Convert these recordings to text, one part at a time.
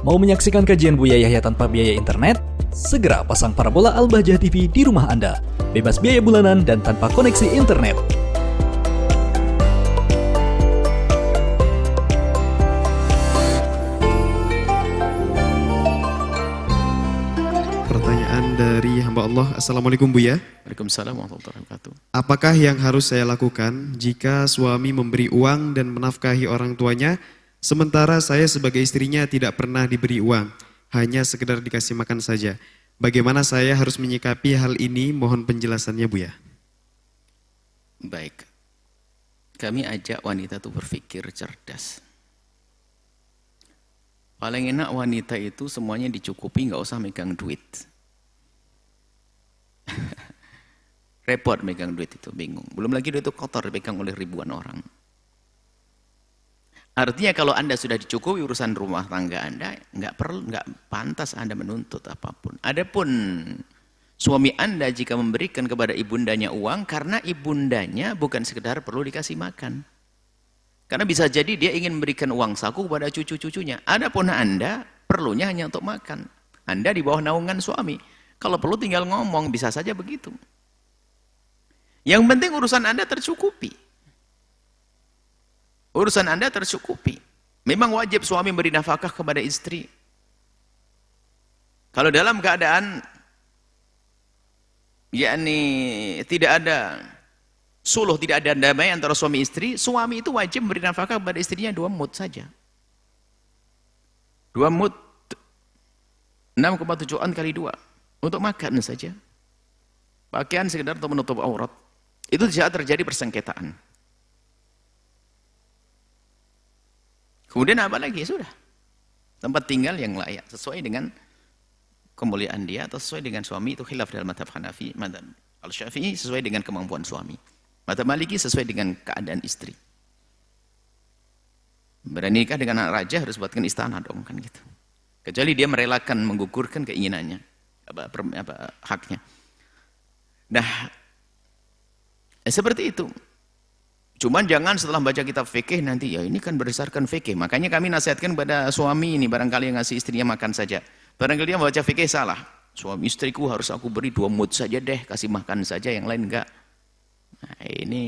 Mau menyaksikan kajian Buya Yahya tanpa biaya internet? Segera pasang parabola Al-Bahjah TV di rumah Anda. Bebas biaya bulanan dan tanpa koneksi internet. Pertanyaan dari hamba Allah. Assalamualaikum Buya. Waalaikumsalam warahmatullahi wabarakatuh. Apakah yang harus saya lakukan jika suami memberi uang dan menafkahi orang tuanya, sementara saya sebagai istrinya tidak pernah diberi uang, hanya sekedar dikasih makan saja? Bagaimana saya harus menyikapi hal ini? Mohon penjelasannya Buya. Baik, kami ajak wanita itu berpikir cerdas. Paling enak wanita itu semuanya dicukupi, nggak usah megang duit. Repot megang duit itu, bingung. Belum lagi duit itu kotor, dipegang oleh ribuan orang. Artinya kalau Anda sudah dicukupi urusan rumah tangga Anda, nggak pantas Anda menuntut apapun. Adapun suami Anda jika memberikan kepada ibundanya uang, karena ibundanya bukan sekedar perlu dikasih makan. Karena bisa jadi dia ingin memberikan uang saku kepada cucu-cucunya. Adapun Anda perlunya hanya untuk makan. Anda di bawah naungan suami. Kalau perlu tinggal ngomong, bisa saja begitu. Yang penting urusan Anda tercukupi. Urusan Anda tercukupi. Memang wajib suami beri nafkah kepada istri. Kalau dalam keadaan yakni tidak ada suluh, tidak ada damai antara suami istri, suami itu wajib memberi nafkah kepada istrinya 2 mud saja. 2 mud 6,7 kali 2 untuk makan saja. Pakaian sekedar untuk menutup aurat. Itu tidak terjadi persengketaan. Kemudian apa lagi? Sudah. Tempat tinggal yang layak sesuai dengan kemuliaan dia atau sesuai dengan suami, itu khilaf dalam mazhab Hanafi, mazhab Al-Syafi'i sesuai dengan kemampuan suami. Mazhab Maliki sesuai dengan keadaan istri. Berani nikah dengan anak raja harus buatkan istana dong, kan gitu. Kecuali dia merelakan menggugurkan keinginannya, haknya. Nah, seperti itu. Cuman jangan setelah baca kitab fikih nanti, ya ini kan berdasarkan fikih. Makanya kami nasihatkan pada suami ini, barangkali yang ngasih istrinya makan saja. Barangkali dia membaca fikih salah. Suami istriku harus aku beri 2 mud saja deh, kasih makan saja, yang lain enggak. Nah, ini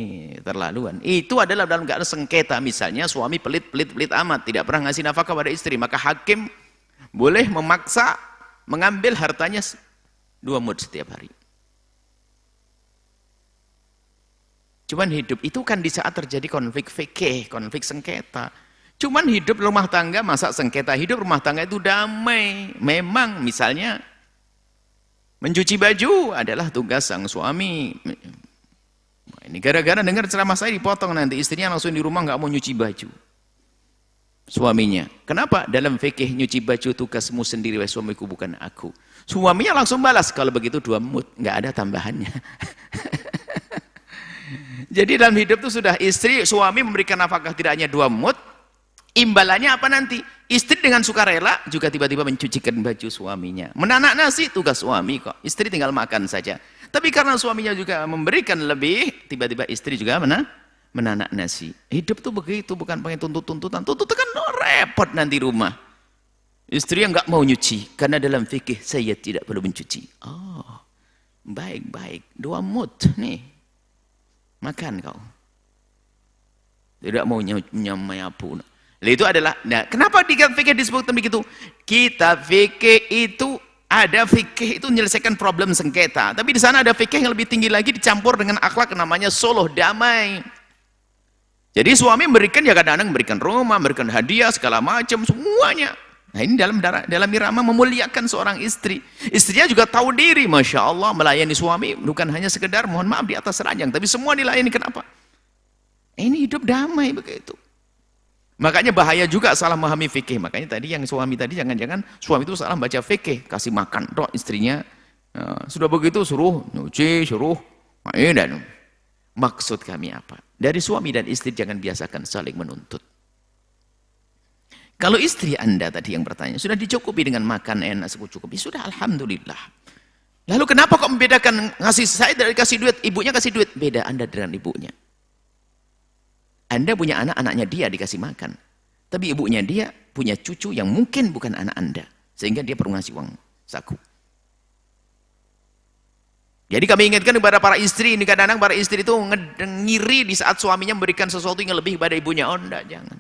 terlaluan. Itu adalah dalam keadaan sengketa. Misalnya suami pelit amat, tidak pernah ngasih nafkah kepada istri, maka hakim boleh memaksa mengambil hartanya 2 mud setiap hari. Cuman hidup itu kan di saat terjadi konflik fikih, konflik sengketa. Cuman hidup rumah tangga, masa sengketa? Hidup rumah tangga itu damai. Memang misalnya mencuci baju adalah tugas sang suami. Ini gara-gara dengar ceramah saya dipotong, nanti istrinya langsung di rumah nggak mau nyuci baju. Suaminya, kenapa? Dalam fikih nyuci baju tugasmu sendiri, wahai suamiku, bukan aku. Suaminya langsung balas, kalau begitu 2 mud, nggak ada tambahannya. Jadi dalam hidup itu sudah istri, suami memberikan nafkah tidak hanya 2 mud, imbalannya apa nanti? Istri dengan sukarela juga tiba-tiba mencucikan baju suaminya. Menanak nasi tugas suami kok, istri tinggal makan saja. Tapi karena suaminya juga memberikan lebih, tiba-tiba istri juga menanak nasi. Hidup tuh begitu, bukan pakai tuntut-tuntutan. Tuntut kan repot nanti rumah. Istri yang nggak mau nyuci, karena dalam fikih saya tidak perlu mencuci. Oh, baik-baik, 2 mud nih. Makan kau. Tidak mau nyapu. Itu adalah, nah, kenapa di kitab fikih disebutkan begitu? Kitab fikih itu ada fikih itu menyelesaikan problem sengketa, tapi di sana ada fikih yang lebih tinggi lagi dicampur dengan akhlak namanya suluh, damai. Jadi suami memberikan, ya kadang-kadang memberikan rumah, memberikan hadiah segala macam semuanya. Nah ini dalam irama memuliakan seorang istri. Istrinya juga tahu diri, masya Allah, melayani suami bukan hanya sekedar mohon maaf di atas ranjang, tapi semua dilayani. Kenapa? Ini hidup damai begitu. Makanya bahaya juga salah memahami fikih. Makanya tadi yang suami tadi, jangan-jangan suami itu salah baca fikih, kasih makan dong istrinya. Sudah begitu suruh nyuci, suruh main. Dan maksud kami apa? Dari suami dan istri jangan biasakan saling menuntut. Kalau istri Anda tadi yang bertanya, sudah dicukupi dengan makan enak, cukupi, sudah alhamdulillah. Lalu kenapa kok membedakan ngasih saya dari kasih duit, ibunya kasih duit? Beda Anda dengan ibunya. Anda punya anak, anaknya dia dikasih makan. Tapi ibunya dia punya cucu yang mungkin bukan anak Anda. Sehingga dia perlu ngasih uang saku. Jadi kami ingatkan kepada para istri, ini kadang-kadang para istri itu ngiri di saat suaminya memberikan sesuatu yang lebih kepada ibunya. Oh enggak, jangan.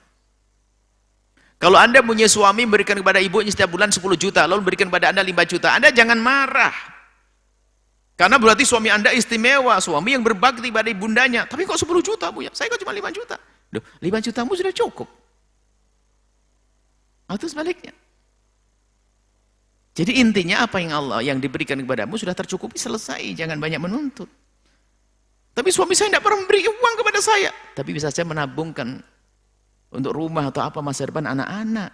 Kalau Anda punya suami memberikan kepada ibunya setiap bulan 10 juta, lalu berikan kepada Anda 5 juta, Anda jangan marah. Karena berarti suami Anda istimewa, suami yang berbakti pada ibundanya. Tapi kok 10 juta, Bu ya? Saya kok cuma 5 juta. Duh, 5 jutamu sudah cukup. Atau sebaliknya. Jadi intinya apa yang Allah yang diberikan kepadamu sudah tercukupi, selesai, jangan banyak menuntut. Tapi suami saya tidak pernah memberi uang kepada saya, tapi bisa saya menabungkan untuk rumah atau apa masa depan anak-anak.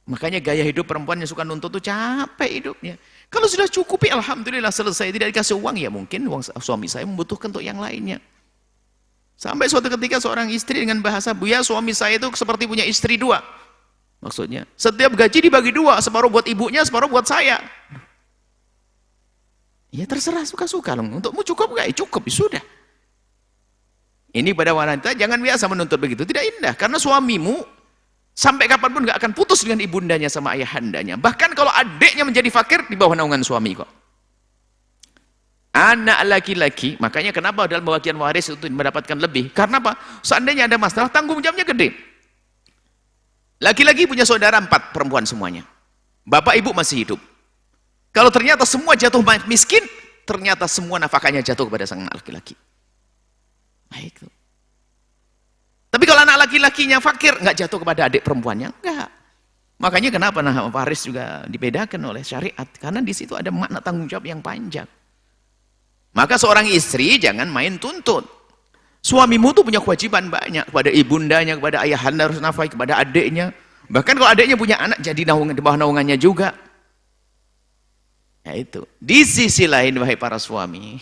Makanya gaya hidup perempuan yang suka nuntut itu capek hidupnya. Kalau sudah cukupi, alhamdulillah selesai. Tidak dikasih uang, ya mungkin uang suami saya membutuhkan untuk yang lainnya. Sampai suatu ketika seorang istri dengan bahasa, "Bu ya, suami saya itu seperti punya istri 2. Maksudnya, setiap gaji dibagi 2, separuh buat ibunya, separuh buat saya. Ya terserah, suka-suka. Untukmu cukup gak? Cukup, ya sudah. Ini pada wanita, jangan biasa menuntut begitu. Tidak indah, karena suamimu sampai kapanpun gak akan putus dengan ibundanya sama ayahandanya. Bahkan kalau adiknya menjadi fakir, di bawah naungan suami kok. Anak laki-laki, makanya kenapa dalam pembagian waris itu mendapatkan lebih? Karena apa? Seandainya ada masalah, tanggung jawabnya gede. Laki-laki punya saudara 4, perempuan semuanya. Bapak ibu masih hidup. Kalau ternyata semua jatuh miskin, ternyata semua nafkahnya jatuh kepada sang laki-laki. Baik tuh. Tapi kalau anak laki-lakinya fakir, nggak jatuh kepada adik perempuannya, enggak. Makanya kenapa waris juga dibedakan oleh syariat, karena di situ ada makna tanggung jawab yang panjang. Maka seorang istri jangan main tuntut. Suamimu tuh punya kewajiban banyak kepada ibundanya, kepada ayahanda harus nafkahi, kepada adiknya. Bahkan kalau adiknya punya anak, jadi di bawah naungannya juga. Ya itu. Di sisi lain, wahai para suami,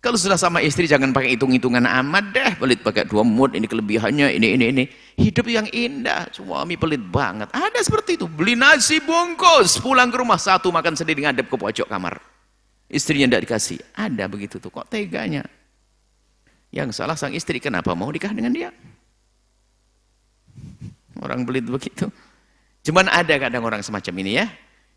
kalau sudah sama istri jangan pakai hitung-hitungan amat deh, pelit pakai 2 mut, ini kelebihannya, ini. Hidup yang indah, suami pelit banget. Ada seperti itu, beli nasi bungkus, pulang ke rumah 1 makan sendiri ngadep ke pojok kamar. Istrinya tidak dikasih. Ada begitu tuh, kok teganya. Yang salah sang istri, kenapa mau nikah dengan dia? Orang pelit begitu. Cuman ada kadang orang semacam ini ya.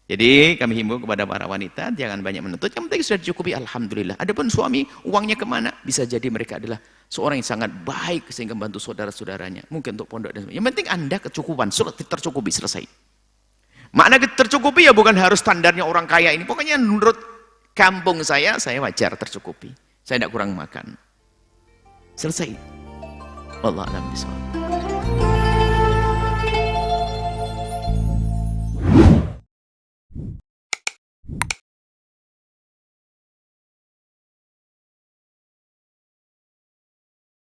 Jadi kami himbau kepada para wanita, jangan banyak menuntut. Yang penting sudah dicukupi, alhamdulillah. Adapun suami, uangnya kemana? Bisa jadi mereka adalah seorang yang sangat baik sehingga membantu saudara-saudaranya. Mungkin untuk pondok dan sebagainya. Yang penting Anda kecukupan, sudah tercukupi, selesai. Makna tercukupi ya bukan harus standarnya orang kaya ini. Pokoknya menurut kampung saya wajar tercukupi. Saya tidak kurang makan. Selesai. Wallahu a'lam bishawab.